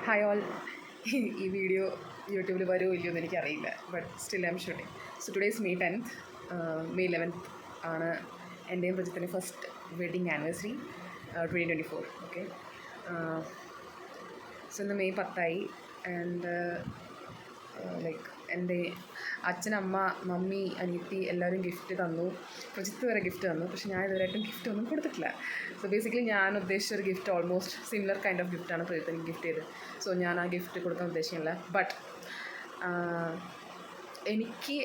Hi all. ഈ video യൂട്യൂബിൽ വരുമോ ഇല്ലയോ എന്ന് എനിക്കറിയില്ല, but still I am shooting. So today's May 10th, May 11th ആണ് എൻ്റെയും പ്രജിത്തിൻ്റെ first wedding anniversary 2024. Okay, so ഇന്ന് May 10 ആൻഡ് ലൈക്ക് എൻ്റെ അച്ഛനമ്മ മമ്മി അനിയത്തി എല്ലാവരും ഗിഫ്റ്റ് തന്നു. പ്രജിത്ത് വരെ ഗിഫ്റ്റ് തന്നു, പക്ഷെ ഞാൻ ഇതുവരെയായിട്ടും ഗിഫ്റ്റ് ഒന്നും കൊടുത്തിട്ടില്ല. സോ ബേസിക്കലി ഞാൻ ഉദ്ദേശിച്ചൊരു gift almost similar kind of ഗിഫ്റ്റാണ് പ്രജിത്ത് എനിക്ക് ഗിഫ്റ്റ് ചെയ്തത്. സോ ഞാൻ ആ ഗിഫ്റ്റ് കൊടുക്കാൻ ഉദ്ദേശിക്കുന്നില്ല. ബട്ട് എനിക്ക്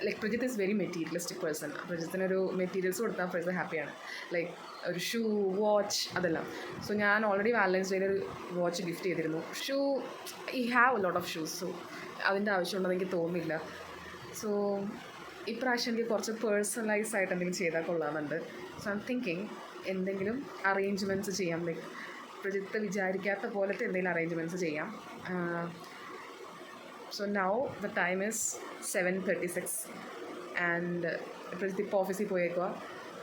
like Prajith is very materialistic person. പ്രജിത്തിനൊരു മെറ്റീരിയൽസ് കൊടുത്താൽ പ്രജിത്ത് ഹാപ്പിയാണ്. ലൈക്ക് ഒരു ഷൂ, വാച്ച്, അതെല്ലാം. സോ ഞാൻ ഓൾറെഡി വാലൻറ്റൈൻസ് ഡേയിൽ ഒരു വാച്ച് ഗിഫ്റ്റ് ചെയ്തിരുന്നു. Shoe, I have a lot of shoes, so അതിൻ്റെ ആവശ്യമുണ്ടെന്ന് എനിക്ക് തോന്നുന്നില്ല. സോ ഇപ്രാവശ്യം എനിക്ക് കുറച്ച് പേഴ്സണലൈസ് ആയിട്ട് എന്തെങ്കിലും ചെയ്താൽ കൊള്ളാമെന്നുണ്ട്. സോ ഐ എം തിങ്കിങ് എന്തെങ്കിലും അറേഞ്ച്മെൻറ്റ്സ് ചെയ്യാം. ലൈക്ക് പ്രജിത്ത് വിചാരിക്കാത്ത പോലത്തെ എന്തെങ്കിലും അറേഞ്ച്മെൻറ്റ്സ് ചെയ്യാം. So now the time is 7:36 and Prajith ഇപ്പോൾ ഓഫീസിൽ പോയേക്കുക.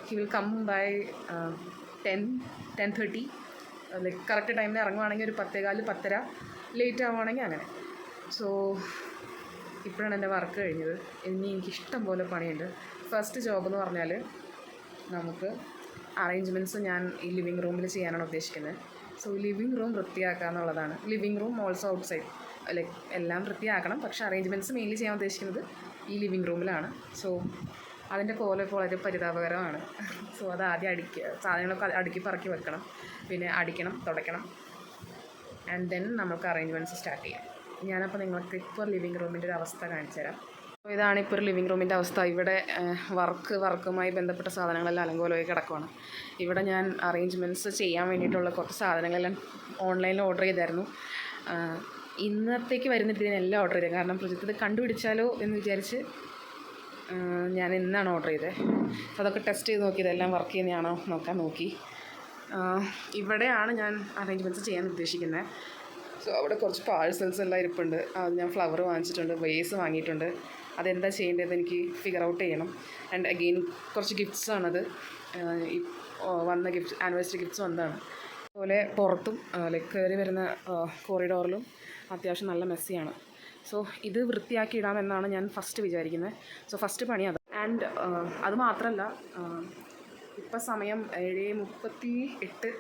He will come by 10:30. Like correct ടൈമിൽ ഇറങ്ങുവാണെങ്കിൽ ഒരു 10:15, 10:30, ലേറ്റ് ആവുകയാണെങ്കിൽ അങ്ങനെ. സോ ഇപ്പോഴാണ് എൻ്റെ വർക്ക് കഴിഞ്ഞത്. ഇനി എനിക്കിഷ്ടം പോലെ പണിയുണ്ട്. ഫസ്റ്റ് ജോബ് എന്ന് പറഞ്ഞാൽ നമുക്ക് അറേഞ്ച്മെൻറ്റ്സ് ഞാൻ ഈ ലിവിങ് റൂമിൽ ചെയ്യാനാണ് ഉദ്ദേശിക്കുന്നത്. സോ ലിവിങ് റൂം വൃത്തിയാക്കുക എന്നുള്ളതാണ്. Living room also out side, like എല്ലാം വൃത്തിയാക്കണം, പക്ഷേ അറേഞ്ച്മെൻറ്റ്സ് മെയിൻലി ചെയ്യാൻ ഉദ്ദേശിക്കുന്നത് ഈ ലിവിങ് റൂമിലാണ്. സോ അതിൻ്റെ കോലൊക്കെ വളരെ പരിതാപകരമാണ്. സോ അത് ആദ്യം സാധനങ്ങളൊക്കെ അടുക്കി പറക്കി വെക്കണം, പിന്നെ അടിക്കണം, തുടയ്ക്കണം, ആൻഡ് ദെൻ നമുക്ക് അറേഞ്ച്മെൻറ്റ്സ് സ്റ്റാർട്ട് ചെയ്യാം. ഞാനപ്പോൾ നിങ്ങൾക്ക് ഇപ്പോൾ ലിവിങ് റൂമിൻ്റെ ഒരു അവസ്ഥ കാണിച്ചു തരാം. അപ്പോൾ ഇതാണ് ഇപ്പോൾ ഒരു ലിവിങ് റൂമിൻ്റെ അവസ്ഥ. ഇവിടെ വർക്കുമായി ബന്ധപ്പെട്ട സാധനങ്ങളെല്ലാം അലങ്കോലമായി കിടക്കുകയാണ്. ഇവിടെ ഞാൻ അറേഞ്ച്മെൻറ്റ്സ് ചെയ്യാൻ വേണ്ടിയിട്ടുള്ള കുറച്ച് സാധനങ്ങളെല്ലാം ഓൺലൈനിൽ ഓർഡർ ചെയ്തായിരുന്നു. ഇന്നത്തേക്ക് വരുന്നിട്ട് ഇതിനെല്ലാം ഓർഡർ ചെയ്തത്, കാരണം പ്രജിത്ത് ഇത് കണ്ടുപിടിച്ചാലോ എന്ന് വിചാരിച്ച് ഞാൻ ഇന്നാണ് ഓർഡർ ചെയ്തത്. അപ്പോൾ അതൊക്കെ ടെസ്റ്റ് ചെയ്ത് നോക്കി, ഇതെല്ലാം വർക്ക് ചെയ്യുന്നതാണോ നോക്കാൻ നോക്കി. ഇവിടെയാണ് ഞാൻ അറേഞ്ച്മെൻറ്റ്സ് ചെയ്യാൻ ഉദ്ദേശിക്കുന്നത്. സോ അവിടെ കുറച്ച് പാഴ്സൽസ് എല്ലാം ഇരിപ്പുണ്ട്. അത് ഞാൻ ഫ്ലവർ വാങ്ങിച്ചിട്ടുണ്ട്, വേസ് വാങ്ങിയിട്ടുണ്ട്. അതെന്താ ചെയ്യേണ്ടത് എനിക്ക് ഫിഗർ ഔട്ട് ചെയ്യണം. ആൻഡ് അഗെയിൻ കുറച്ച് ഗിഫ്റ്റ്സാണത്. ഈ വന്ന ഗിഫ്റ്റ് ആനിവേഴ്സറി ഗിഫ്റ്റ്സ് വന്നതാണ്. അതുപോലെ പുറത്തും ലൈക്ക് കയറി വരുന്ന കോറിഡോറിലും അത്യാവശ്യം നല്ല മെസ്സിയാണ്. സോ ഇത് വൃത്തിയാക്കി ഇടാമെന്നാണ് ഞാൻ ഫസ്റ്റ് വിചാരിക്കുന്നത്. സോ ഫസ്റ്റ് പണി അത്. ആൻഡ് അത് മാത്രമല്ല, ഇപ്പം സമയം 7:38,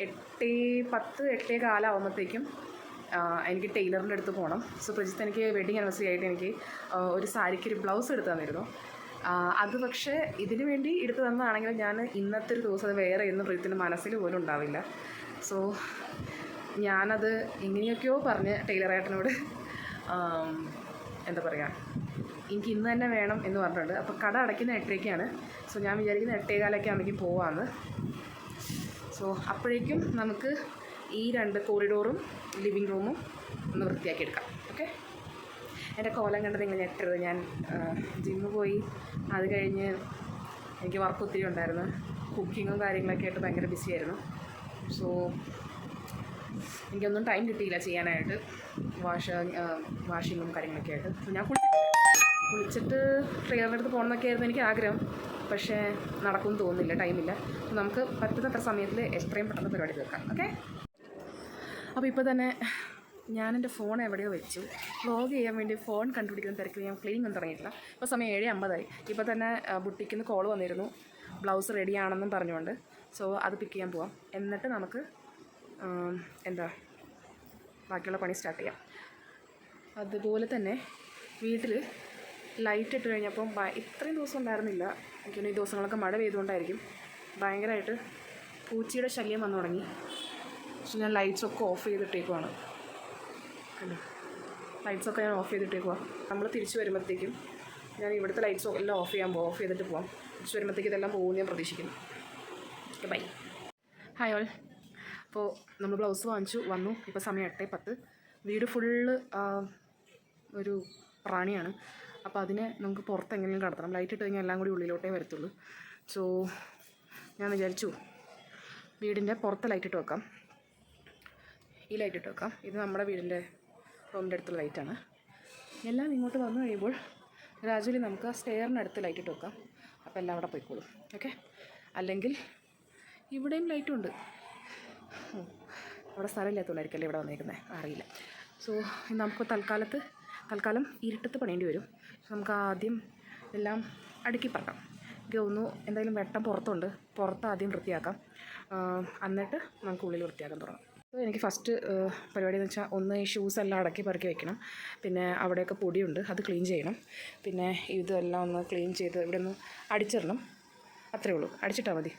8:10, 8:15 ആകുമ്പോഴത്തേക്കും എനിക്ക് ടൈലറിൻ്റെ അടുത്ത് പോകണം. സോ പ്രജിത്ത് എനിക്ക് വെഡിങ് ആനിവേഴ്സറി ആയിട്ട് എനിക്ക് ഒരു സാരിക്ക് ഒരു ബ്ലൗസ് എടുത്ത് തന്നിരുന്നു. അത് പക്ഷേ ഇതിന് വേണ്ടി എടുത്ത് തന്നതാണെങ്കിലും ഞാൻ ഇന്നത്തെ ഒരു ദിവസം അത് വേറെ ഒന്നും പ്രജിത്തിൻ്റെ മനസ്സിൽ പോലും ഉണ്ടാവില്ല. സോ ഞാനത് എങ്ങനെയൊക്കെയോ പറഞ്ഞ് ടൈലറേട്ടനോട് എന്താ പറയുക, എനിക്ക് ഇന്ന് തന്നെ വേണം എന്ന് പറഞ്ഞിട്ടുണ്ട്. അപ്പോൾ കട അടയ്ക്കുന്ന 8:00-ക്കാണ്. സോ ഞാൻ വിചാരിക്കുന്ന 8:15 ആകുമ്പോഴേക്കും പോവാമെന്ന്. സോ അപ്പോഴേക്കും നമുക്ക് ഈ 2 കോറിഡോറും ലിവിങ് റൂമും ഒന്ന് വൃത്തിയാക്കി എടുക്കാം. ഓക്കെ, എൻ്റെ കോലം കണ്ടത് നിങ്ങൾ ഞെട്ടരുത്. ഞാൻ ജിമ്മ് പോയി, അത് കഴിഞ്ഞ് എനിക്ക് വർക്ക് ഒത്തിരി ഉണ്ടായിരുന്നു. കുക്കിങ്ങും കാര്യങ്ങളൊക്കെ ആയിട്ട് ഭയങ്കര ബിസിയായിരുന്നു. സോ എനിക്കൊന്നും ടൈം കിട്ടിയില്ല ചെയ്യാനായിട്ട്, വാഷിങ്ങും കാര്യങ്ങളൊക്കെ ആയിട്ട്. സോ ഞാൻ കുളിച്ചിട്ട് ട്രെയിലറിൻ്റെ അടുത്ത് പോകണമെന്നൊക്കെ ആയിരുന്നു എനിക്ക് ആഗ്രഹം, പക്ഷേ നടക്കുമെന്ന് തോന്നുന്നില്ല, ടൈമില്ല. നമുക്ക് പറ്റുന്നത്ര സമയത്തിൽ എത്രയും പെട്ടെന്ന് പരിപാടി തീർക്കാം. ഓക്കെ, അപ്പോൾ ഇപ്പോൾ തന്നെ ഞാൻ എൻ്റെ ഫോൺ എവിടെയോ വെച്ചു. വ്ളോഗ് ചെയ്യാൻ വേണ്ടി ഫോൺ കണ്ടുപിടിക്കുന്ന തിരക്കിൽ ഞാൻ ക്ലീനിങ് ഒന്നും തുടങ്ങിയിട്ടില്ല. ഇപ്പോൾ സമയം 7:50. ഇപ്പോൾ തന്നെ ബുട്ടിക്കിൽ നിന്ന് കോൾ വന്നിരുന്നു, ബ്ലൗസ് റെഡിയാണെന്നും പറഞ്ഞുകൊണ്ട്. സോ അത് പിക്ക് ചെയ്യാൻ പോവാം. എന്നിട്ട് നമുക്ക് ബാക്കിയുള്ള പണി സ്റ്റാർട്ട് ചെയ്യാം. അതുപോലെ തന്നെ വീട്ടിൽ ലൈറ്റ് ഇട്ട് കഴിഞ്ഞപ്പം ഇത്രയും ദിവസം ഉണ്ടായിരുന്നില്ല, എനിക്കൊന്ന് ഈ ദിവസങ്ങളൊക്കെ മഴ പെയ്തുകൊണ്ടായിരിക്കും, ഭയങ്കരമായിട്ട് പൂച്ചയുടെ ശല്യം വന്നു തുടങ്ങി. പക്ഷെ ഞാൻ ലൈറ്റ്സൊക്കെ ഓഫ് ചെയ്തിട്ടേക്കുവാണ്. ലൈറ്റ്സൊക്കെ ഞാൻ ഓഫ് ചെയ്തിട്ടേക്കുവാ. നമ്മൾ തിരിച്ച് വരുമ്പോഴത്തേക്കും ഞാൻ ഇവിടുത്തെ ലൈറ്റ്സ് എല്ലാം ഓഫ് ചെയ്തിട്ട് പോവാം. തിരിച്ച് വരുമ്പോഴത്തേക്കും ഇതെല്ലാം പോകുമെന്ന് ഞാൻ പ്രതീക്ഷിക്കുന്നു. Okay, bye. Hi all. അപ്പോൾ നമ്മൾ ബ്ലൗസ് വാങ്ങിച്ചു വന്നു. ഇപ്പോൾ സമയം 8:10. വീട് ഫുള്ള് ഒരു പ്രാണിയാണ്. അപ്പോൾ അതിനെ നമുക്ക് പുറത്തെങ്ങനെയും കടത്തണം. ലൈറ്റ് ഇട്ട് കഴിഞ്ഞാൽ എല്ലാം കൂടി ഉള്ളിലോട്ടേ വരത്തുള്ളൂ. സോ ഞാൻ വിചാരിച്ചു വീടിൻ്റെ പുറത്ത് ലൈറ്റ് ഇട്ട് വെക്കാം. ഈ ലൈറ്റ് ഇട്ട് വെക്കാം. ഇത് നമ്മുടെ വീടിൻ്റെ റൂമിൻ്റെ അടുത്തുള്ള ലൈറ്റാണ്. എല്ലാം ഇങ്ങോട്ട് വന്നു കഴിയുമ്പോൾ ഗ്രാജുവലി നമുക്ക് ആ സ്റ്റെയറിനടുത്ത് ലൈറ്റ് ഇട്ട് വെക്കാം. അപ്പോൾ എല്ലാം അവിടെ പോയിക്കോളും. ഓക്കെ, അല്ലെങ്കിൽ ഇവിടെയും ലൈറ്റുണ്ട്. അവിടെ സ്ഥലമില്ലാത്തതുകൊണ്ടായിരിക്കല്ലേ ഇവിടെ വന്നേക്കുന്നത്, അറിയില്ല. സോ നമുക്ക് തൽക്കാലം ഇരുട്ടത്ത് പണിയേണ്ടി വരും. നമുക്ക് ആദ്യം എല്ലാം അടുക്കി പറക്കാം. എനിക്ക് തോന്നുന്നു എന്തായാലും വെട്ടം പുറത്ത് ആദ്യം വൃത്തിയാക്കാം, എന്നിട്ട് നമുക്ക് ഉള്ളിൽ വൃത്തിയാക്കാൻ തുടങ്ങാം. അപ്പോൾ എനിക്ക് ഫസ്റ്റ് പരിപാടി എന്ന് വെച്ചാൽ ഒന്ന് ഈ ഷൂസ് എല്ലാം അടക്കി പറക്കി വെക്കണം. പിന്നെ അവിടെയൊക്കെ പൊടിയുണ്ട്, അത് ക്ലീൻ ചെയ്യണം. പിന്നെ ഇതെല്ലാം ഒന്ന് ക്ലീൻ ചെയ്ത് ഇവിടെ ഒന്ന് അടിച്ചിടണം. അത്രയേ ഉള്ളൂ, അടിച്ചിട്ടാൽ മതി.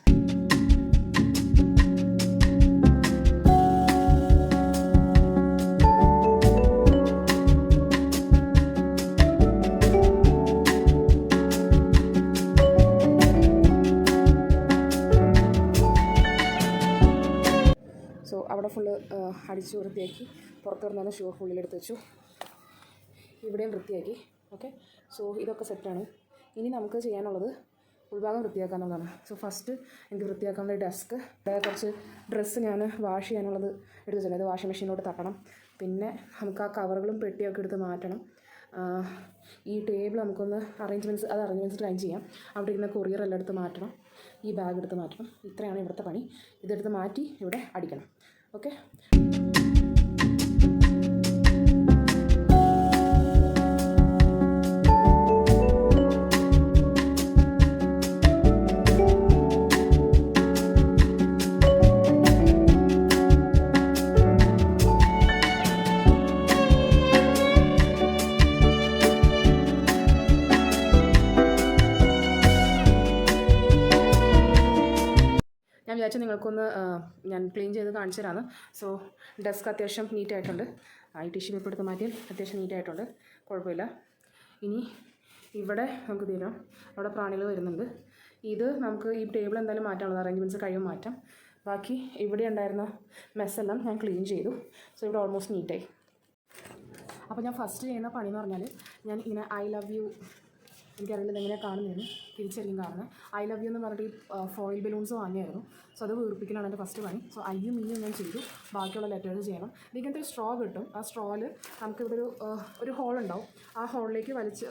സോ അവിടെ ഫുള്ള് അടിച്ച് വൃത്തിയാക്കി പുറത്ത് വന്നാലും ഷൂ ഫുള്ളിലെടുത്ത് വെച്ചു. ഇവിടെയും വൃത്തിയാക്കി. ഓക്കെ, സോ ഇതൊക്കെ സെറ്റാണ്. ഇനി നമുക്ക് ചെയ്യാനുള്ളത് ഉൾഭാഗം വൃത്തിയാക്കാനുള്ളതാണ്. സോ ഫസ്റ്റ് എനിക്ക് വൃത്തിയാക്കാനുള്ള ഡെസ്ക്, കുറച്ച് ഡ്രസ്സ് ഞാൻ വാഷ് ചെയ്യാനുള്ളത് എടുത്ത് വെച്ചിട്ടുണ്ട്. അത് വാഷിംഗ് മെഷീനിലോട്ട് തട്ടണം. പിന്നെ നമുക്ക് ആ കവറുകളും പെട്ടിയൊക്കെ എടുത്ത് മാറ്റണം. ഈ ടേബിൾ നമുക്കൊന്ന് അറേഞ്ച്മെൻറ്റ്സ് ട്രൈ ചെയ്യാം. അവിടെ ഇരുന്ന കൊറിയർ എല്ലാം എടുത്ത് മാറ്റണം. ഈ ബാഗ് എടുത്ത് മാറ്റണം. ഇത്രയാണ് ഇവിടുത്തെ പണി. ഇതെടുത്ത് മാറ്റി ഇവിടെ അടിക്കണം. ഓക്കെ, ഞാൻ വിചാരിച്ചു നിങ്ങൾക്കൊന്ന് ഞാൻ ക്ലീൻ ചെയ്ത് കാണിച്ചു തരാമെന്ന്. സോ ഡെസ്ക് അത്യാവശ്യം നീറ്റായിട്ടുണ്ട്. ഈ ടിഷ്യൂ പേപ്പർ എടുത്ത് മാറ്റിയാൽ അത്യാവശ്യം നീറ്റായിട്ടുണ്ട്, കുഴപ്പമില്ല. ഇനി ഇവിടെ നമുക്ക് തീരാം, അവിടെ പ്രാണികൾ വരുന്നുണ്ട്. ഇത് നമുക്ക് ഈ ടേബിൾ എന്തായാലും മാറ്റാനുള്ളത്, അറേഞ്ച്മെൻറ്റ്സ് കഴിയുമ്പോൾ മാറ്റാം. ബാക്കി ഇവിടെ ഉണ്ടായിരുന്ന മെസ്സെല്ലാം ഞാൻ ക്ലീൻ ചെയ്തു. സോ ഇവിടെ ഓൾമോസ്റ്റ് നീറ്റായി. അപ്പോൾ ഞാൻ ഫസ്റ്റ് ചെയ്യുന്ന പണി എന്ന് പറഞ്ഞാൽ, ഞാൻ ഇങ്ങനെ ഐ ലവ് യു, എനിക്കറിയില്ല ഇതെങ്ങനെയാണ് കാണുന്നതെന്ന്, തിരിച്ചറിയും കാണുന്നത്. ഐ ലവ് യു എന്ന് പറഞ്ഞിട്ട് ഈ ഫോയിൽ ബലൂൺസ് വാങ്ങിയായിരുന്നു. സോ അത് വീർപ്പിക്കലാണ് എൻ്റെ ഫസ്റ്റ് പണി. സോ ഐയും ഈയും ഞാൻ ചെയ്തു. ബാക്കിയുള്ള ലെറ്റേഴ്സ് ചെയ്യണം. ഇങ്ങനത്തെ ഒരു സ്ട്രോ കിട്ടും. ആ സ്ട്രോയിൽ നമുക്കിവിടെ ഒരു ഹോൾ ഉണ്ടാവും. ആ ഹോളിലേക്ക് വലിച്ച്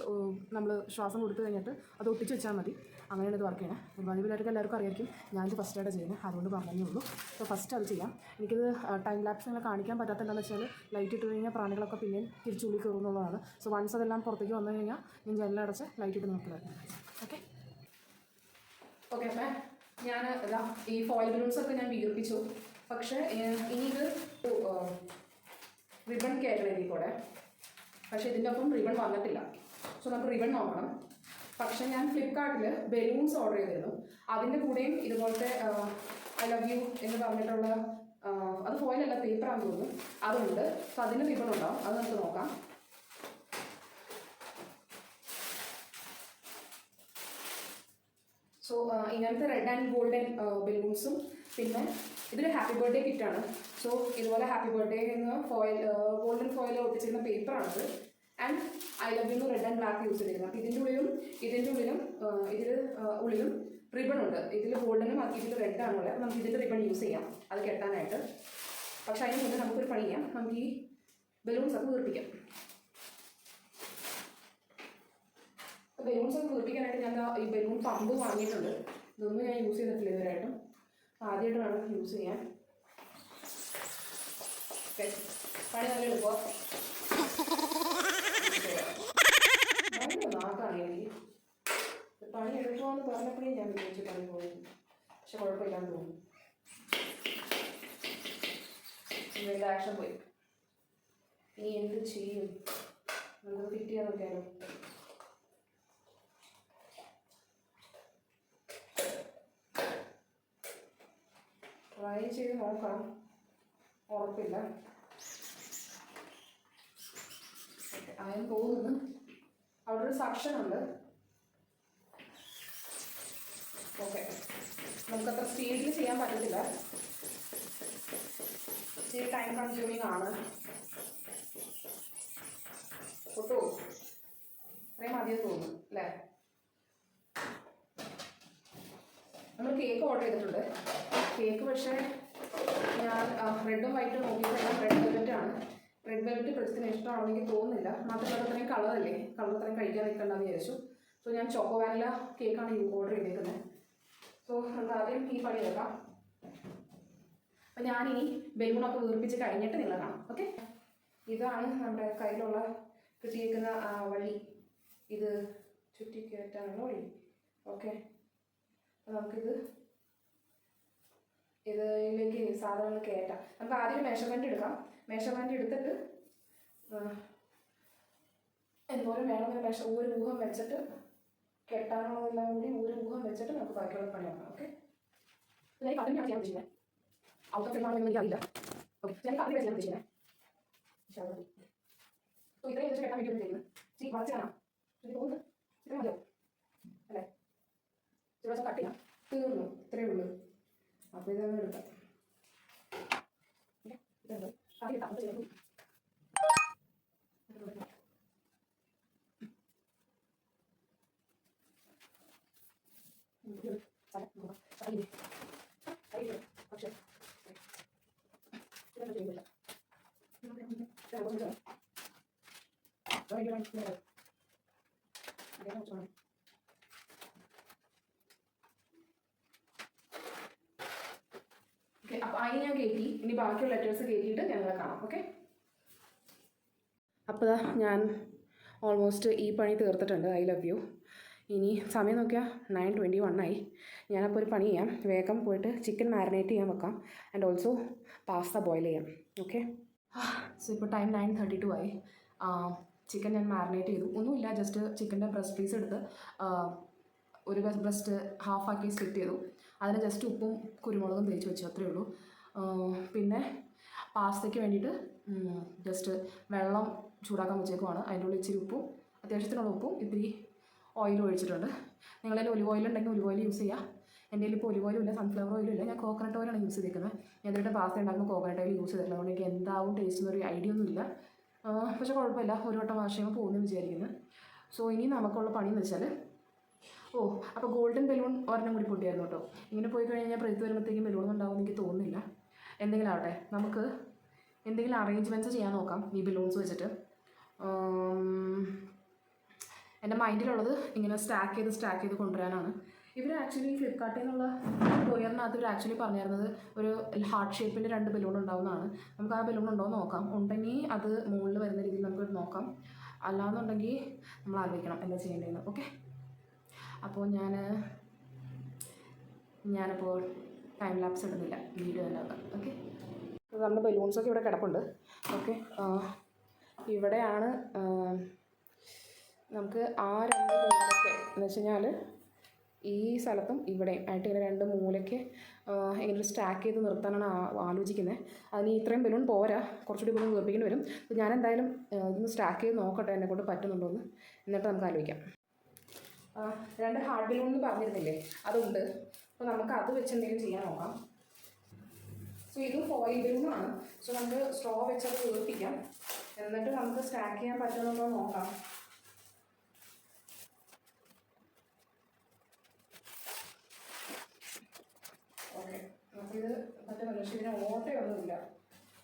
നമ്മൾ ശ്വാസം കൊടുത്തു കഴിഞ്ഞിട്ട് അത് ഒട്ടിച്ച് വെച്ചാൽ മതി. അങ്ങനെയാണ് ഇത് വർക്ക് ചെയ്യണം. ഒരുപാട് എല്ലാവർക്കും അറിയായിരിക്കും, ഞാനിത് ഫസ്റ്റായിട്ട് ചെയ്യുന്നത്, അതുകൊണ്ട് പറഞ്ഞേ ഉള്ളൂ. സോ ഫസ്റ്റ് അത് ചെയ്യാം. എനിക്കിത് ടൈം ലാപ്സ് നിങ്ങളെ കാണിക്കാൻ പറ്റാത്ത എന്താണെന്ന് വെച്ചാൽ, ലൈറ്റ് ഇട്ട് കഴിഞ്ഞാൽ പ്രാണികളൊക്കെ പിന്നെയും തിരിച്ചുള്ളിൽ കയറുന്നുള്ളതാണ്. സോ വൺസ് അതെല്ലാം പുറത്തേക്ക് വന്നു കഴിഞ്ഞാൽ ഞാൻ ജനലടച്ച് ലൈറ്റ് ഇട്ട് നോക്കില്ലായിരുന്നു. ഓക്കെ മാം, ഞാൻ ഈ ഫോയിൽ ബലൂൺസൊക്കെ ഞാൻ വീർപ്പിച്ചു. പക്ഷേ ഇനി ഇത് റിബൺ കയറ്റണം ഇതിൽ കൂടെ. പക്ഷേ ഇതിൻ്റെ ഒപ്പം റിബൺ വന്നിട്ടില്ല. സോ നമുക്ക് റിബൺ നോക്കണം. പക്ഷേ ഞാൻ ഫ്ലിപ്കാർട്ടിൽ ബലൂൺസ് ഓർഡർ ചെയ്തിരുന്നു. അതിൻ്റെ കൂടെയും ഇതുപോലത്തെ ഐ ലവ് യു എന്ന് പറഞ്ഞിട്ടുള്ള, അത് ഫോയിലല്ല പേപ്പറാണെന്ന് തോന്നുന്നു, അതുണ്ട്. സോ അതിന് റിബൺ ഉണ്ടാവും, അത് നമുക്ക് നോക്കാം. സോ ഇങ്ങനത്തെ റെഡ് ആൻഡ് ഗോൾഡൻ ബലൂൺസും, പിന്നെ ഇതൊരു ഹാപ്പി ബർത്ത്ഡേ കിറ്റാണ്. സോ ഇതുപോലെ ഹാപ്പി ബർത്ത്ഡേ എന്ന് ഗോൾഡൻ ഫോയിൽ ഒട്ടിച്ചിരുന്ന പേപ്പറാണത്. And I love you red and black use ചെയ്തിരുന്നത്. അപ്പോൾ ഇതിൻ്റെ ഉള്ളിലും റിബൺ ഉണ്ട്. ഇതിൽ ഗോൾഡനും ഇതിൽ റെഡാണുള്ളത്. അപ്പോൾ നമുക്ക് ഇതിൻ്റെ റിബൺ യൂസ് ചെയ്യാം അത് കെട്ടാനായിട്ട്. പക്ഷേ അതിന് മുന്നേ നമുക്കൊരു പണി ചെയ്യാം. നമുക്ക് ഈ ബലൂൺസ് ഒക്കെ വീർപ്പിക്കാം. ബലൂൺസ് ഒക്കെ വീർപ്പിക്കാനായിട്ട് ഞാൻ ഈ ബലൂൺ പമ്പ് വാങ്ങിയിട്ടുണ്ട്. ഇതൊന്നും ഞാൻ യൂസ് ചെയ്തിട്ടില്ല ഇതുവരെയായിട്ടും. ആദ്യമായിട്ട് വേണം യൂസ് ചെയ്യാൻ. പണി നല്ല എളുപ്പം. നാക്കാണ് എനിക്ക് പണി എടുക്കുമെന്ന് പറഞ്ഞപ്പോഴേ ഞാൻ വിചാരിച്ചു പണി പോയി. പക്ഷെ കുഴപ്പമില്ലാന്ന് തോന്നുന്നു. ഇതിൻ്റെ ആക്ഷൻ പോയി. ഇനി എന്ത് ചെയ്യും? നമുക്ക് ഫിറ്റ് ചെയ്യാൻ നോക്കിയാലോ? ട്രൈ ചെയ്ത് നോക്കാം, ഉറപ്പില്ല. അതിന് തോന്നുന്നു അവിടെ ഒരു സക്ഷൻ ഉണ്ട്. ഓക്കെ, നമുക്കത്ര സ്പീഡിൽ ചെയ്യാൻ പറ്റത്തില്ല. ഇച്ചിരി ടൈം കൺസ്യൂമിങ് ആണ്. ഒട്ടോ അത്രയും മതിയെന്ന് തോന്നുന്നു അല്ലേ? നമ്മൾ കേക്ക് ഓർഡർ ചെയ്തിട്ടുണ്ട്. കേക്ക് പക്ഷേ ഞാൻ റെഡും വൈറ്റും നോക്കിയതെല്ലാം റെഡ് വെൽവെറ്റാണ്. റെഡ് വെൽവെറ്റ് പ്രശ്നത്തിന് ഇഷ്ടമാണെന്ന് എനിക്ക് തോന്നുന്നില്ല. മാത്രമല്ല അത്രയും കളറല്ലേ, കളർ അത്രയും കഴിക്കാൻ നിൽക്കണ്ടെന്ന് വിചാരിച്ചു. സോ ഞാൻ ചോക്കോ വാനില കേക്കാണ് ഓർഡർ ചെയ്തേക്കുന്നത്. സോ നമുക്ക് ആദ്യം ഈ പണി എടുക്കാം. അപ്പം ഞാനിനി ബലൂണൊക്കെ വീർപ്പിച്ച് കഴിഞ്ഞിട്ട് നിങ്ങളെ കാണാം. ഓക്കെ, ഇതാണ് നമ്മുടെ കയ്യിലുള്ള കിട്ടിയേക്കുന്ന വഴി. ഇത് ചുറ്റി കയറ്റാനുള്ള വഴി. ഓക്കെ, അപ്പോൾ നമുക്കിത് ഇതിലേക്ക് സാധനങ്ങൾ കയറ്റാം. നമുക്ക് ആദ്യം മെഷർമെൻറ്റ് എടുക്കാം. മെഷർമെൻറ്റ് എടുത്തിട്ട് എന്തോരം വേണമെന്ന് ഒരു ഊഹം വെച്ചിട്ട് കെട്ടാനുള്ളതെല്ലാം കൂടി ഒരു ഊഹം വെച്ചിട്ട് നമുക്ക് ബാക്കിയുള്ള പണി നോക്കാം. ഓക്കെ, ഞാൻ കട്ടിങ് ചെയ്യാൻ ഉദ്ദേശിക്കുന്നത് ഔട്ട് ഓഫ് ഫിലിമാണെന്ന് എനിക്കറിയില്ല. ഓക്കെ, ഞാൻ കട്ടിങ് ചെയ്യാൻ ഉദ്ദേശിക്കുന്നത് ഇത്രയും വെച്ച് കെട്ടാൻ വേണ്ടി ഉദ്ദേശിക്കുന്നത്. ശരി, വളച്ച് കാണാം. എനിക്ക് തോന്നുന്നു ഇത്രയും മതിയോ അല്ലേ? ഇവിടെ കട്ട് ചെയ്യാം. തീർന്നു, ഇത്രയേ ഉള്ളൂ. അപ്പോൾ ഇതൊന്നും എടുക്കാം. ഇതുണ്ട് കറി കിട്ടാം. പക്ഷേ ഓക്കെ, അപ്പോൾ അതിന് ഞാൻ കയറ്റി. ഇനി ബാക്കിയുള്ള ലെറ്റേഴ്സ് കയറ്റിയിട്ട് ഞങ്ങളെ കാണാം. ഓക്കെ, അപ്പോൾ ഞാൻ ഓൾമോസ്റ്റ് ഈ പണി തീർത്തിട്ടുണ്ട്. I love U. ഇനി സമയം നോക്കിയാൽ 9:21 ആയി. ഞാനപ്പോൾ ഒരു പണി ചെയ്യാം. വേഗം പോയിട്ട് ചിക്കൻ മാരിനേറ്റ് ചെയ്യാൻ വെക്കാം. ആൻഡ് ഓൾസോ പാസ്ത ബോയിൽ ചെയ്യാം. ഓക്കെ, സോ ഇപ്പോൾ ടൈം 9:32 ആയി. ചിക്കൻ ഞാൻ മാരിനേറ്റ് ചെയ്തു. ഒന്നുമില്ല, ജസ്റ്റ് ചിക്കൻ്റെ ബ്രസ്റ്റ് പീസ് എടുത്ത് ഒരു ബ്രസ്റ്റ് ഹാഫാക്കി സ്പ്ലിറ്റ് ചെയ്തു. അതിന് ജസ്റ്റ് ഉപ്പും കുരുമുളകും തേച്ച് വെച്ചു, അത്രയേ ഉള്ളൂ. പിന്നെ പാസ്തയ്ക്ക് വേണ്ടിയിട്ട് ജസ്റ്റ് വെള്ളം ചൂടാക്കാൻ വെച്ചേക്കുവാണ്. അതിൻ്റെ ഉള്ളിൽ ഇച്ചിരി ഉപ്പും അത്യാവശ്യത്തിനുള്ള ഉപ്പും ഇത്തിരി ഓയിലും ഒഴിച്ചിട്ടുണ്ട്. നിങ്ങളതിൽ ഒലിവ് ഓയിൽ ഉണ്ടെങ്കിൽ ഒലിവ് ഓയിൽ യൂസ് ചെയ്യുക. എൻ്റെ കയ്യിൽ ഇപ്പോൾ ഒലിവ് ഓയിലും ഇല്ല, സൺഫ്ലവർ ഓയിലും ഇല്ല. ഞാൻ കോക്കനട്ട് ഓയിലാണ് യൂസ് ചെയ്തിരിക്കുന്നത്. ഞാൻ എന്നിട്ട് പാസ്ത ഉണ്ടാക്കുമ്പോൾ കോക്കനട്ട് ഓയിൽ യൂസ് ചെയ്തിട്ടില്ല. അതുകൊണ്ട് എനിക്ക് എന്താവും ടേസ്റ്റ് എന്നൊരു ഐഡിയ ഒന്നുമില്ല. പക്ഷേ കുഴപ്പമില്ല, ഒരു വട്ടം വാഷ് ചെയ്യുമ്പോൾ പോകുമെന്ന് വിചാരിക്കുന്നു. സോ ഇനി നമുക്കുള്ള പണിയെന്ന് വെച്ചാൽ അപ്പോൾ ഗോൾഡൻ ബലൂൺ ഒരെണ്ണം കൂടി പൊട്ടിയായിരുന്നു കേട്ടോ. ഇങ്ങനെ പോയി കഴിഞ്ഞാൽ പ്രതി വരുമ്പോഴത്തേക്കും ബലൂണൊന്നും ഉണ്ടാവുമെന്ന് എനിക്ക് തോന്നുന്നില്ല. എന്തെങ്കിലും ആവട്ടെ, നമുക്ക് എന്തെങ്കിലും അറേഞ്ച്മെൻറ്റ്സ് ചെയ്യാൻ നോക്കാം ഈ ബലൂൺസ് വെച്ചിട്ട്. എൻ്റെ മൈൻഡിലുള്ളത് ഇങ്ങനെ സ്റ്റാക്ക് ചെയ്ത് കൊണ്ടുവരാനാണ്. ഇവർ ആക്ച്വലി ഫ്ലിപ്കാർട്ടിൽ നിന്നുള്ള കൊറിയറിനകത്ത് ഇവർ ആക്ച്വലി പറഞ്ഞിരുന്നത് ഒരു ഹാർട്ട് ഷേപ്പിൻ്റെ 2 ബലൂൺ ഉണ്ടാവുന്നതാണ്. നമുക്ക് ആ ബലൂൺ ഉണ്ടോ എന്ന് നോക്കാം. ഉണ്ടെങ്കിൽ അത് മുകളിൽ വരുന്ന രീതിയിൽ നമുക്ക് നോക്കാം. അല്ലാന്നുണ്ടെങ്കിൽ നമ്മൾ ആലോചിക്കണം എന്താ ചെയ്യേണ്ടതെന്ന്. ഓക്കെ, അപ്പോൾ ഞാനിപ്പോൾ ടൈം ലാപ്സ് ഇടുന്നില്ല, വീഡിയോ തന്നെ ആക്കാം. ഓക്കെ, നമ്മുടെ ബലൂൺസൊക്കെ ഇവിടെ കിടപ്പുണ്ട്. ഓക്കെ, ഇവിടെയാണ് നമുക്ക് ആ 2 മൂലയ്ക്ക് എന്ന് വെച്ച് കഴിഞ്ഞാൽ ഈ സ്ഥലത്തും ഇവിടെയും ആയിട്ട് ഇങ്ങനെ 2 മൂലയ്ക്ക് ഇങ്ങനെ സ്റ്റാക്ക് ചെയ്ത് നിർത്താനാണ് ആലോചിക്കുന്നത്. അതിന് ഇത്രയും ബലൂൺ പോരാ, കുറച്ചുകൂടി ബലൂൺ വീർപ്പിക്കേണ്ടി വരും. അപ്പോൾ ഞാൻ എന്തായാലും ഇതൊന്ന് സ്റ്റാക്ക് ചെയ്ത് നോക്കട്ടെ എന്നെക്കൊണ്ട് പറ്റുന്നുണ്ടോ എന്ന്, എന്നിട്ട് നമുക്ക് ആലോചിക്കാം. 2 ഹാർഡ് ബലൂൺ എന്ന് പറഞ്ഞിരുന്നില്ലേ, അതുണ്ട്. അപ്പോൾ നമുക്ക് അത് വെച്ച് എന്തെങ്കിലും ചെയ്യാൻ നോക്കാം. സോ ഇത് ഫോയിൽ ബലൂണാണ്. സോ നമുക്ക് സ്ട്രോ വെച്ചത് വീർപ്പിക്കാം. എന്നിട്ട് നമുക്ക് സ്റ്റാക്ക് ചെയ്യാൻ പറ്റുന്നുണ്ടോ നോക്കാം. ഓക്കെ, അപ്പോൾ ഇത് പറ്റുന്നില്ല. പക്ഷേ ഇതിന് ഓട്ടയൊന്നുമില്ല.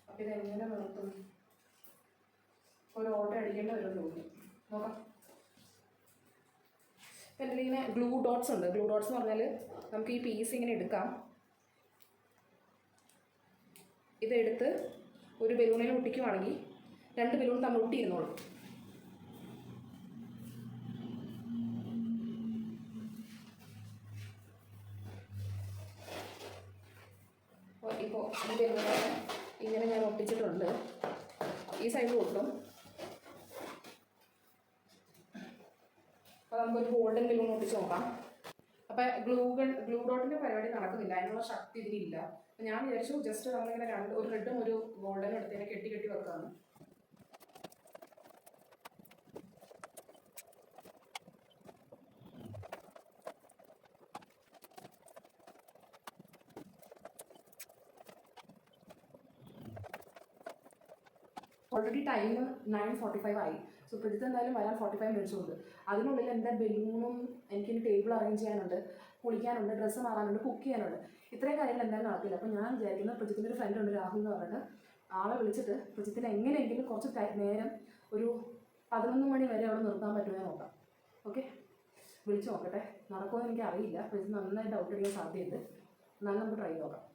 അപ്പോൾ ഇതെങ്ങനെ നിർത്തും? ഒരു ഓട്ട അടിക്കേണ്ടി വരും തോന്നി. നോക്കാം. പിന്നെ ഇങ്ങനെ ഗ്ലൂ ഡോട്ട്സ് ഉണ്ട്. ഗ്ലൂ ഡോട്ട്സ് എന്ന് പറഞ്ഞാൽ നമുക്ക് ഈ പീസ് ഇങ്ങനെ എടുക്കാം. ഇതെടുത്ത് ഒരു ബലൂണിൽ ഒട്ടിക്കുവാണെങ്കിൽ 2 ബലൂൺ തമ്മിൽ ഒട്ടിയിരുന്നോളും. ഇപ്പോൾ ഈ ബലൂണിനെ ഇങ്ങനെ ഞാൻ ഒട്ടിച്ചിട്ടുണ്ട്. ഈ സൈഡിൽ ഒട്ടും. അപ്പോൾ നമുക്കൊരു ഗോൾഡൻ ബലൂൺ ഒട്ടിച്ച് നോക്കാം. അപ്പോൾ ഗ്ലൂ ഡോട്ടിൻ്റെ പരിപാടി നടക്കുന്നില്ല, അതിനുള്ള ശക്തി ഇതിനില്ല. അപ്പോൾ ഞാൻ വിചാരിച്ചു ജസ്റ്റ് നമ്മളിങ്ങനെ ഒരു റെഡും ഒരു ഗോൾഡനും എടുത്തതിനെ കെട്ടി വെക്കാമെന്ന്. ഓൾറെഡി ടൈം 9:45 ആയി. സോ പ്രജിത്ത് എന്തായാലും വരാൻ 45 മിനിറ്റ്സ് ഉണ്ട്. അതിനുള്ളിൽ എൻ്റെ ബലൂണും എനിക്കിനി ടേബിൾ അറേഞ്ച് ചെയ്യാനുണ്ട്, കുളിക്കാനുണ്ട്, ഡ്രസ്സ് മാറാനുണ്ട്, കുക്ക് ചെയ്യാനുണ്ട്. ഇത്രയും കാര്യങ്ങൾ എന്തായാലും നടക്കില്ല. അപ്പോൾ ഞാൻ വിചാരിക്കുന്നത് പ്രജിത്തിൻ്റെ ഒരു ഫ്രണ്ട് ഉണ്ട്, രാഹുൽ എന്ന് പറഞ്ഞിട്ട്, ആളെ വിളിച്ചിട്ട് പ്രജിത്തിനെ എങ്ങനെയെങ്കിലും കുറച്ച് നേരം ഒരു 11 മണി വരെ അവിടെ നിർത്താൻ പറ്റുമെന്ന് നോക്കാം. ഓക്കെ, വിളിച്ച് നോക്കട്ടെ. നടക്കുമെന്ന് എനിക്ക് അറിയില്ല. പ്രജിത്ത് നന്നായി ഡൗട്ട് അടിക്കാൻ സാധ്യതയുണ്ട്. എന്നാലും നമുക്ക് ട്രൈ നോക്കാം.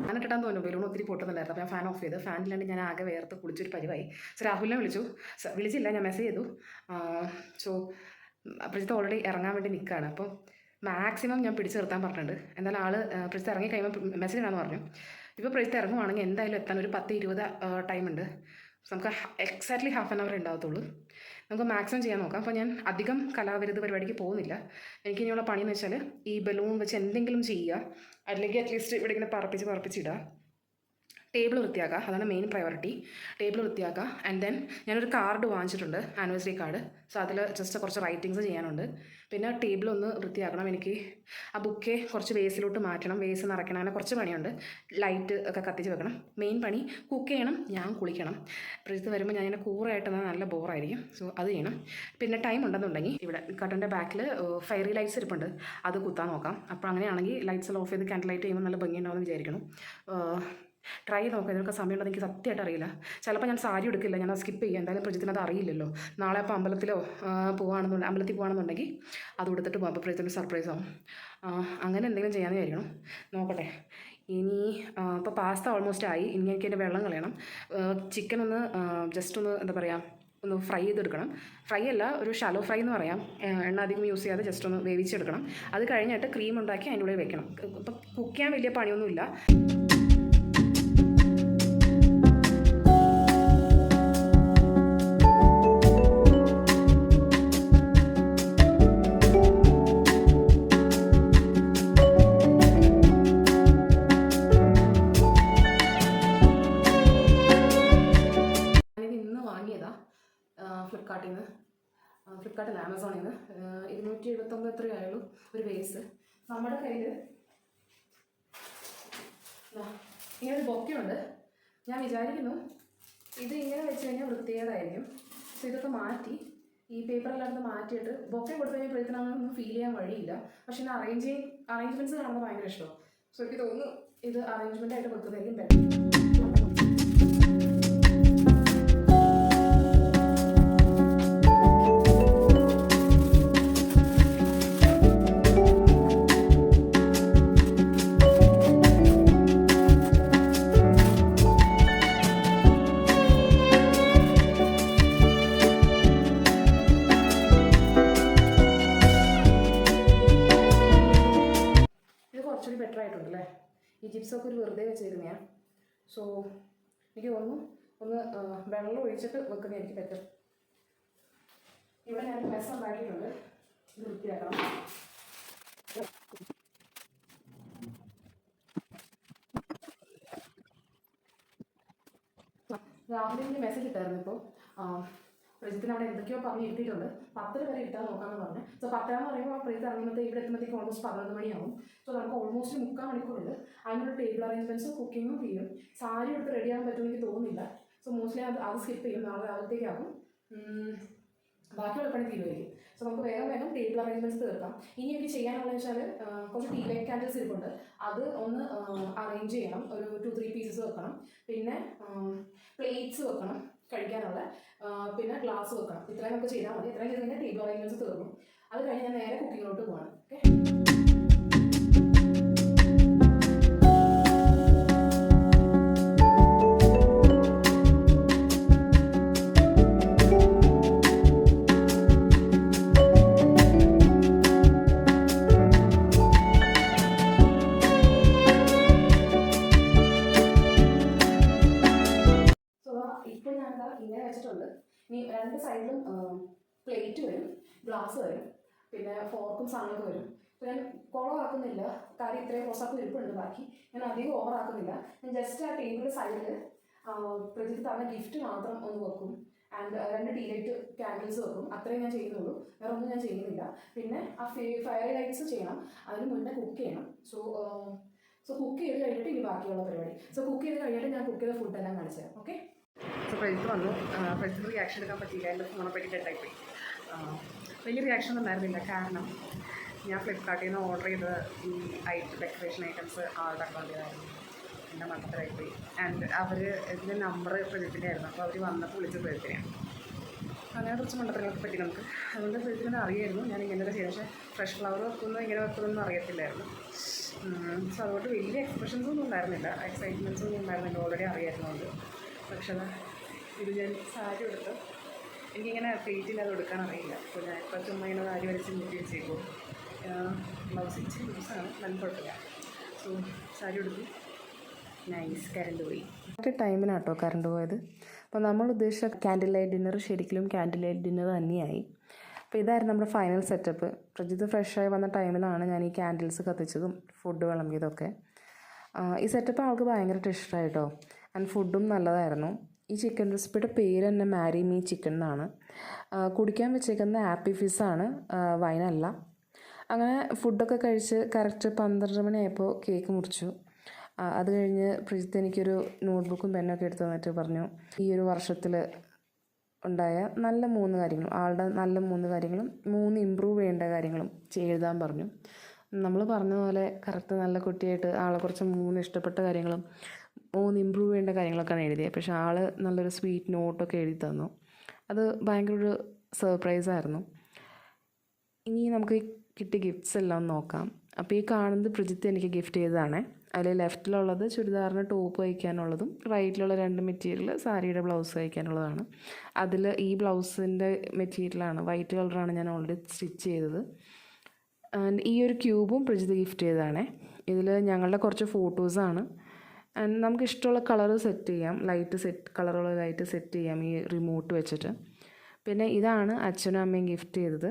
ഫാൻ ഇട്ടിട്ടാന്ന് തോന്നുന്നു, ബലൂൺ ഒത്തിരി പൊട്ടുന്നുണ്ടായിരുന്നു. അപ്പോൾ ഞാൻ ഫാൻ ഓഫ് ചെയ്ത്, ഫാനിലാണ്ട് ഞാൻ ആകെ വേർത്ത് കുളിച്ചൊരു പരിവായി. സോ രാഹുലിനെ വിളിച്ചില്ല, ഞാൻ മെസ്സേജ് ചെയ്തു. സോ പ്രജിത്ത് ഓൾറെഡി ഇറങ്ങാൻ വേണ്ടി നിൽക്കുകയാണ്. അപ്പോൾ മാക്സിമം ഞാൻ പിടിച്ച് നിർത്താൻ പറഞ്ഞിട്ടുണ്ട്. എന്തായാലും ആൾ പ്രജിത്ത് ഇറങ്ങി കഴിയുമ്പോൾ മെസ്സേജ് ഇടാമെന്ന് പറഞ്ഞു. ഇപ്പോൾ പ്രജിത്ത് ഇറങ്ങുവാണെങ്കിൽ എന്തായാലും എത്താൻ ഒരു 10-20 ടൈമുണ്ട്. നമുക്ക് എക്സാക്ട്ലി ഹാഫ് ആൻ അവർ ഉണ്ടാകത്തുള്ളൂ. നമുക്ക് മാക്സിമം ചെയ്യാൻ നോക്കാം. അപ്പോൾ ഞാൻ അധികം കലാവിരുദ്ധ പരിപാടിക്ക് പോകുന്നില്ല. എനിക്ക് ഇനിയുള്ള പണിയെന്ന് വെച്ചാൽ ഈ ബലൂൺ വെച്ച് എന്തെങ്കിലും ചെയ്യുക, അല്ലെങ്കിൽ അറ്റ്ലീസ്റ്റ് ഇവിടെ ഇങ്ങനെ പറപ്പിച്ചിടുക. ടേബിൾ വൃത്തിയാക്കുക, അതാണ് മെയിൻ പ്രയോറിറ്റി. ടേബിൾ വൃത്തിയാക്കുക. ആൻഡ് ദെൻ ഞാനൊരു കാർഡ് വാങ്ങിച്ചിട്ടുണ്ട്, ആനിവേഴ്സറി കാർഡ്. സോ അതിൽ ജസ്റ്റ് കുറച്ച് റൈറ്റിങ്സ് ചെയ്യാനുണ്ട്. പിന്നെ ടേബിൾ ഒന്ന് വൃത്തിയാക്കണം. എനിക്ക് ആ ബുക്കെ കുറച്ച് വേസിലോട്ട് മാറ്റണം, വേസ് നിറയ്ക്കണം, അങ്ങനെ കുറച്ച് പണിയുണ്ട്. ലൈറ്റ് ഒക്കെ കത്തിച്ച് വെക്കണം. മെയിൻ പണി കുക്ക് ചെയ്യണം, ഞാൻ കുളിക്കണം. പ്രജിത്ത് വരുമ്പോൾ ഞാൻ ഇങ്ങനെ കൂറായിട്ട് നല്ല ബോറായിരിക്കും. സോ അത് ചെയ്യണം. പിന്നെ ടൈം ഉണ്ടെന്നുണ്ടെങ്കിൽ ഇവിടെ കട്ടൻ്റെ ബാക്കിൽ ഫയറി ലൈറ്റ്സ് ഇരിപ്പുണ്ട്, അത് കുത്താൻ നോക്കാം. അപ്പോൾ അങ്ങനെയാണെങ്കിൽ ലൈറ്റ്സ് എല്ലാം ഓഫ് ചെയ്ത് ക്യാൻഡിൽ ലൈറ്റ് ചെയ്യുമ്പോൾ നല്ല ഭംഗിയുണ്ടാവുമെന്ന് വിചാരിക്കണം. ട്രൈ ചെയ്ത് നോക്കാം. ഇതിനൊക്കെ സമയമുള്ളത് എനിക്ക് സത്യമായിട്ട് അറിയില്ല. ചിലപ്പോൾ ഞാൻ സാരി എടുക്കില്ല, ഞാൻ സ്കിപ്പ് ചെയ്യാം. എന്തായാലും പ്രജിത്തിന് അത് അറിയില്ലല്ലോ. നാളെ അപ്പോൾ അമ്പലത്തിൽ പോകുകയാണെന്നുണ്ടെങ്കിൽ അത് കൊടുത്തിട്ട് പോകും. അപ്പോൾ പ്രജിത്തിന് സർപ്രൈസ് ആവും. അങ്ങനെ എന്തെങ്കിലും ചെയ്യാമെന്ന് വിചാരിക്കണം. നോക്കട്ടെ. ഇനി ഇപ്പോൾ പാസ്ത ഓൾമോസ്റ്റ് ആയി. ഇനി എനിക്ക് അതിൻ്റെ വെള്ളം കളയണം. ചിക്കൻ ഒന്ന് ജസ്റ്റ് ഒന്ന് എന്താ പറയുക, ഒന്ന് ഫ്രൈ ചെയ്തെടുക്കണം. ഫ്രൈ അല്ല, ഒരു ഷാലോ ഫ്രൈ എന്ന് പറയാം. എണ്ണ അധികം യൂസ് ചെയ്യാതെ ജസ്റ്റ് ഒന്ന് വേവിച്ചെടുക്കണം. അത് കഴിഞ്ഞിട്ട് ക്രീം ഉണ്ടാക്കി അതിൻ്റെ ഉള്ളിൽ വെക്കണം. ഇപ്പം കുക്ക് ചെയ്യാൻ വലിയ പണിയൊന്നുമില്ല. ഫ്ലിപ്കാർട്ടിൽ ആമസോണിൽ നിന്ന് 279 എത്രയായുള്ളൂ ഒരു വേസ്. നമ്മുടെ കയ്യിൽ ഇങ്ങനെ ഒരു ബൊക്കെയുണ്ട്. ഞാൻ വിചാരിക്കുന്നു ഇത് ഇങ്ങനെ വെച്ച് കഴിഞ്ഞാൽ വൃത്തികേടായിരിക്കും. സോ ഇതൊക്കെ മാറ്റി ഈ പേപ്പറെല്ലാം മാറ്റിയിട്ട് ബൊക്കെ കൊടുത്തു കഴിഞ്ഞാൽ പ്രയത്നമൊന്നും ഫീൽ ചെയ്യാൻ വഴിയില്ല. പക്ഷെ ഇന്ന് അറേഞ്ച്മെൻറ്റ്സ് കാണുന്നത് ഭയങ്കര ഇഷ്ടമാണ്. സോ എനിക്ക് തോന്നുന്നു ഇത് അറേഞ്ച്മെൻ്റ് ആയിട്ട് വെക്കുന്നതായിരിക്കും ബെറ്റർ. ബെറ്റർ ആയിട്ടുണ്ടല്ലേ. ഈ ജിപ്സൊക്കെ ഒരു വെറുതെ വെച്ചിരുന്നതാണ്. സോ എനിക്ക് തോന്നുന്നു ഒന്ന് വെള്ളം ഒഴിച്ചിട്ട് വെക്കുന്നതായിരിക്കും ബെറ്റർ. ഇവിടെ ഞാൻ മെസ്സ് ഉണ്ടാക്കിയിട്ടുണ്ട്, ഇത് വൃത്തിയാക്കണം. രാവിലെ മെസ്സേജ് ഇട്ടായിരുന്നു. ഇപ്പോൾ പ്രജിത്തിന് അവിടെ എന്തൊക്കെയോ പറഞ്ഞ് ഇരുത്തിയിട്ടുണ്ട്. 10 വരെ ഇട്ടാൽ നോക്കാമെന്ന് പറഞ്ഞു. സോ 10 എന്ന് പറയുമ്പോൾ പ്രജിത്ത് ഇറങ്ങുന്നത് ഇവിടെ എത്തുമ്പോഴത്തേക്ക് ഓൾമോസ്റ്റ് 11 മണിയാവും. സോ നമുക്ക് ഓൾമോസ്റ്റ് 3/4 മണിക്കൂറുണ്ട്. അതിനൊരു ടേബിൾ അറേഞ്ച്മെൻറ്റ്സും കുക്കിങ്ങും ചെയ്യും. സാരി എടുത്ത് റെഡി ആകാൻ പറ്റുമെന്ന് എനിക്ക് തോന്നുന്നില്ല. സോ മോസ്റ്റ്ലി അത് സ്കിപ്പ് ചെയ്യും, നാളെ രാവിലത്തേക്കാകും. ബാക്കിയുള്ള പണി തീരുമായിരിക്കും. സോ നമുക്ക് വേഗം ടേബിൾ അറേഞ്ച്മെൻറ്റ്സ് തീർക്കാം. ഇനി എനിക്ക് ചെയ്യാനുള്ളതെന്ന് വെച്ചാൽ കുറച്ച് ടീ ലൈറ്റ് ക്യാൻഡിൽസ് ഇരിപ്പുണ്ട്, അത് ഒന്ന് അറേഞ്ച് ചെയ്യണം. ഒരു 2-3 പീസസ് വെക്കണം. പിന്നെ പ്ലേറ്റ്സ് വെക്കണം കഴിക്കാനുള്ള, പിന്നെ ഗ്ലാസ് വെക്കണം. ഇത്രയും നമുക്ക് ചെയ്താൽ മതി. ഇത്രയും ചെയ്ത് കഴിഞ്ഞാൽ ടേബിൾ അറേഞ്ച്മെൻറ്റ്സ് തീർന്നു. അത് കഴിഞ്ഞ് ഞാൻ നേരെ കുക്കിങ്ങിലോട്ട് പോകണം. ഓക്കെ. ഇങ്ങനെ വെച്ചിട്ടുണ്ട്. ഇനി 2 സൈഡിലും പ്ലേറ്റ് വരും, ഗ്ലാസ് വരും, പിന്നെ ഫോർക്കും സാധനമൊക്കെ വരും. അപ്പോൾ ഞാൻ കുളമാക്കുന്നില്ല, കാര്യം ഇത്രയും റോസാപ്പ് ഇരിപ്പുണ്ട്. ബാക്കി ഞാൻ അധികം ഓവറാക്കുന്നില്ല. ഞാൻ ജസ്റ്റ് ആ ടേബിളിൻ്റെ സൈഡിൽ പ്രജിത്ത് തന്ന ഗിഫ്റ്റ് മാത്രം ഒന്ന് വെക്കും. ആൻഡ് 2 ടീ ലൈറ്റ് ക്യാൻഡിൽസ് വെക്കും. അത്രയും ഞാൻ ചെയ്യുന്നുള്ളൂ, വേറെ ഒന്നും ഞാൻ ചെയ്യുന്നില്ല. പിന്നെ ആ ഫയർ ലൈറ്റ്സ് ചെയ്യണം, അതിന് മുന്നേ കുക്ക് ചെയ്യണം. സോ കുക്ക് ചെയ്ത് കഴിഞ്ഞിട്ട് ഇനി ബാക്കിയുള്ള പരിപാടി. സോ കുക്ക് ചെയ്ത് കഴിഞ്ഞിട്ട് ഞാൻ കുക്ക് ചെയ്ത ഫുഡെല്ലാം കാണിച്ചു തരാം. ഓക്കെ. സോ പ്രജിത്ത് വന്നു. പ്രജിത്ത് റിയാക്ഷൻ എടുക്കാൻ പറ്റിയില്ല, എൻ്റെ ഫോണെ പറ്റി ഡെഡായിപ്പോയി. വലിയ റിയാക്ഷൻ ഒന്നും ഉണ്ടായിരുന്നില്ല, കാരണം ഞാൻ ഫ്ലിപ്കാർട്ടിൽ നിന്ന് ഓർഡർ ചെയ്ത ഈ ഡെക്കറേഷൻ ഐറ്റംസ് ആളുടെ അക്കൗണ്ടിലായിരുന്നു. എൻ്റെ മട്ടത്തിലായിപ്പോയി. ആൻഡ് അവർ ഇതിൻ്റെ നമ്പർ പ്രജിത്തിൻ്റെ ആയിരുന്നു. അപ്പോൾ അവർ വന്നപ്പോൾ വിളിച്ച് പ്രജിത്തിനെയാണ്. അങ്ങനെ കുറച്ച് മണ്ടത്തരങ്ങളൊക്കെ പറ്റി നമുക്ക്. അതുകൊണ്ട് പ്രജിത്തിനെ അറിയായിരുന്നു ഞാൻ ഇങ്ങനെയൊക്കെ ചെയ്യും. പക്ഷേ ഫ്രഷ് ഫ്ലവർ വെക്കുന്നു ഇങ്ങനെ വെക്കുന്നൊന്നും അറിയത്തില്ലായിരുന്നു. സോ അതുകൊണ്ട് വലിയ എക്സ്പ്രഷൻസ് ഒന്നും ഉണ്ടായിരുന്നില്ല, എക്സൈറ്റ്മെൻറ്റ്സ് ഒന്നും ഉണ്ടായിരുന്നില്ല, ഓൾറെഡി അറിയായിരുന്നുണ്ട്. പക്ഷേ ഇത് ഞാൻ സാരി എടുത്ത് എനിക്കിങ്ങനെ പ്ലേറ്റിൽ അത് എടുക്കാൻ അറിയില്ല. അപ്പോൾ ഞാൻ ഇപ്പോൾ ചുമ്മാ ഇങ്ങനെ സാരി വരച്ച് മുട്ടി വെച്ചേക്കും. ബ്ലൗസ് ഇച്ചിരി ലൂസാണ്, നല്ല കുഴപ്പമില്ല. സോ സാരി എടുത്തു. നൈസ്. കറണ്ട് പോയി. കറക്റ്റ് ടൈമിനാട്ടോ കറണ്ട് പോയത്. അപ്പോൾ നമ്മൾ ഉദ്ദേശിച്ച ക്യാൻഡിൽ ലൈറ്റ് ഡിന്നർ ശരിക്കും ക്യാൻഡിൽ ലൈറ്റ് ഡിന്നർ തന്നെയായി. അപ്പോൾ ഇതായിരുന്നു നമ്മുടെ ഫൈനൽ സെറ്റപ്പ്. പ്രജിത്ത് ഫ്രഷായി വന്ന ടൈമിലാണ് ഞാൻ ഈ ക്യാൻഡിൽസ് കത്തിച്ചതും ഫുഡ് വിളമ്പിയതൊക്കെ. ഈ സെറ്റപ്പ് ആൾക്ക് ഭയങ്കരമായിട്ട് ഇഷ്ടമായിട്ടോ. ആൻഡ് ഫുഡും നല്ലതായിരുന്നു. ഈ ചിക്കൻ റെസിപ്പിയുടെ പേര് തന്നെ മാരി മീ ചിക്കൻ എന്നാണ്. കുടിക്കാൻ വെച്ചേക്കുന്ന ആപ്പി ഫിസ്സാണ്, വൈനല്ല. അങ്ങനെ ഫുഡൊക്കെ കഴിച്ച് കറക്റ്റ് 12 മണിയായപ്പോൾ കേക്ക് മുറിച്ചു. അത് കഴിഞ്ഞ് പ്രജിത്ത് എനിക്കൊരു നോട്ട്ബുക്കും പെന്നൊക്കെ എടുത്ത് തന്നിട്ട് പറഞ്ഞു, ഈ ഒരു വർഷത്തിൽ ഉണ്ടായ നല്ല 3 കാര്യങ്ങളും, ആളുടെ നല്ല 3 കാര്യങ്ങളും 3 ഇമ്പ്രൂവ് ചെയ്യേണ്ട കാര്യങ്ങളും എഴുതാൻ പറഞ്ഞു. നമ്മൾ പറഞ്ഞ പോലെ കറക്റ്റ് നല്ല കുട്ടിയായിട്ട് ആളെക്കുറിച്ച് 3 ഇഷ്ടപ്പെട്ട കാര്യങ്ങളും 3 ഇമ്പ്രൂവ് ചെയ്യേണ്ട കാര്യങ്ങളൊക്കെയാണ് എഴുതിയത്. പക്ഷേ ആൾ നല്ലൊരു സ്വീറ്റ് നോട്ടൊക്കെ എഴുതി തന്നു. അത് ഭയങ്കര ഒരു സർപ്രൈസായിരുന്നു. ഇനി നമുക്ക് കിട്ടിയ ഗിഫ്റ്റ്സ് എല്ലാം നോക്കാം. അപ്പോൾ ഈ കാണുന്നത് പ്രജിത്ത് എനിക്ക് ഗിഫ്റ്റ് ചെയ്തതാണ്. അതിൽ ലെഫ്റ്റിലുള്ളത് ചുരിദാറിന് ടോപ്പ് തയ്ക്കാനുള്ളതും റൈറ്റിലുള്ള 2 മെറ്റീരിയൽ സാരിയുടെ ബ്ലൗസ് തയ്ക്കാനുള്ളതാണ്. അതിൽ ഈ ബ്ലൗസിൻ്റെ മെറ്റീരിയലാണ്, വൈറ്റ് കളറാണ് ഞാൻ ഓൾറെഡി സ്റ്റിച്ച് ചെയ്തത്. ആൻഡ് ഈ ഒരു ക്യൂബും പ്രജിത്ത് ഗിഫ്റ്റ് ചെയ്തതാണ്. ഇതിൽ ഞങ്ങളുടെ കുറച്ച് ഫോട്ടോസാണ്. ആൻഡ് നമുക്ക് ഇഷ്ടമുള്ള കളർ സെറ്റ് ചെയ്യാം, കളറുള്ള ലൈറ്റ് സെറ്റ് ചെയ്യാം ഈ റിമോട്ട് വെച്ചിട്ട്. പിന്നെ ഇതാണ് അച്ഛനും അമ്മയും ഗിഫ്റ്റ് ചെയ്തത്.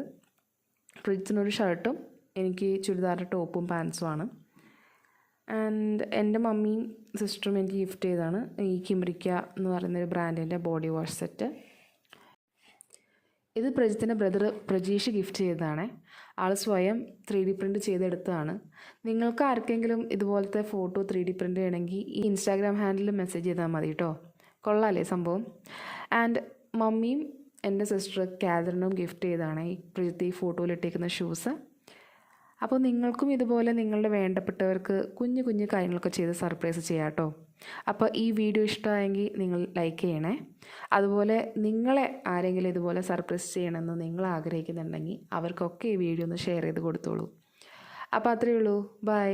പ്രജിത്തിനൊരു ഷർട്ടും എനിക്ക് ചുരിദാറിൻ്റെ ടോപ്പും പാൻസുമാണ്. ആൻഡ് എൻ്റെ മമ്മിയും സിസ്റ്ററും എനിക്ക് ഗിഫ്റ്റ് ചെയ്തതാണ് ഈ കിംറിക്ക എന്ന് പറയുന്നൊരു ബ്രാൻഡിൻ്റെ ബോഡി വാഷ് സെറ്റ്. ഇത് പ്രജിത്തിൻ്റെ ബ്രദർ പ്രജീഷ് ഗിഫ്റ്റ് ചെയ്തതാണ്. ആൾ സ്വയം 3D പ്രിൻറ്റ് ചെയ്തെടുത്തതാണ്. നിങ്ങൾക്ക് ആർക്കെങ്കിലും ഇതുപോലത്തെ ഫോട്ടോ 3D പ്രിൻറ്റ് ചെയ്യണമെങ്കിൽ ഈ ഇൻസ്റ്റാഗ്രാം ഹാൻഡിൽ മെസ്സേജ് ചെയ്താൽ മതി കേട്ടോ. കൊള്ളാമല്ലേ സംഭവം. ആൻഡ് മമ്മിയും എൻ്റെ സിസ്റ്റർ കാതറിനും ഗിഫ്റ്റ് ചെയ്തതാണ് ഈ പ്രജിത്ത് ഈ ഫോട്ടോയിലിട്ടേക്കുന്ന ഷൂസ്. അപ്പോൾ നിങ്ങൾക്കും ഇതുപോലെ നിങ്ങളുടെ വേണ്ടപ്പെട്ടവർക്ക് കുഞ്ഞു കുഞ്ഞു കാര്യങ്ങളൊക്കെ ചെയ്ത് സർപ്രൈസ് ചെയ്യാം കേട്ടോ. അപ്പോൾ ഈ വീഡിയോ ഇഷ്ടമായെങ്കിൽ നിങ്ങൾ ലൈക്ക് ചെയ്യണേ. അതുപോലെ നിങ്ങളെ ആരെങ്കിലും ഇതുപോലെ സർപ്രൈസ് ചെയ്യണമെന്ന് നിങ്ങൾ ആഗ്രഹിക്കുന്നുണ്ടെങ്കിൽ അവർക്കൊക്കെ ഈ വീഡിയോ ഒന്ന് ഷെയർ ചെയ്ത് കൊടുത്തോളൂ. അപ്പോൾ അത്രയേ ഉള്ളൂ. ബൈ.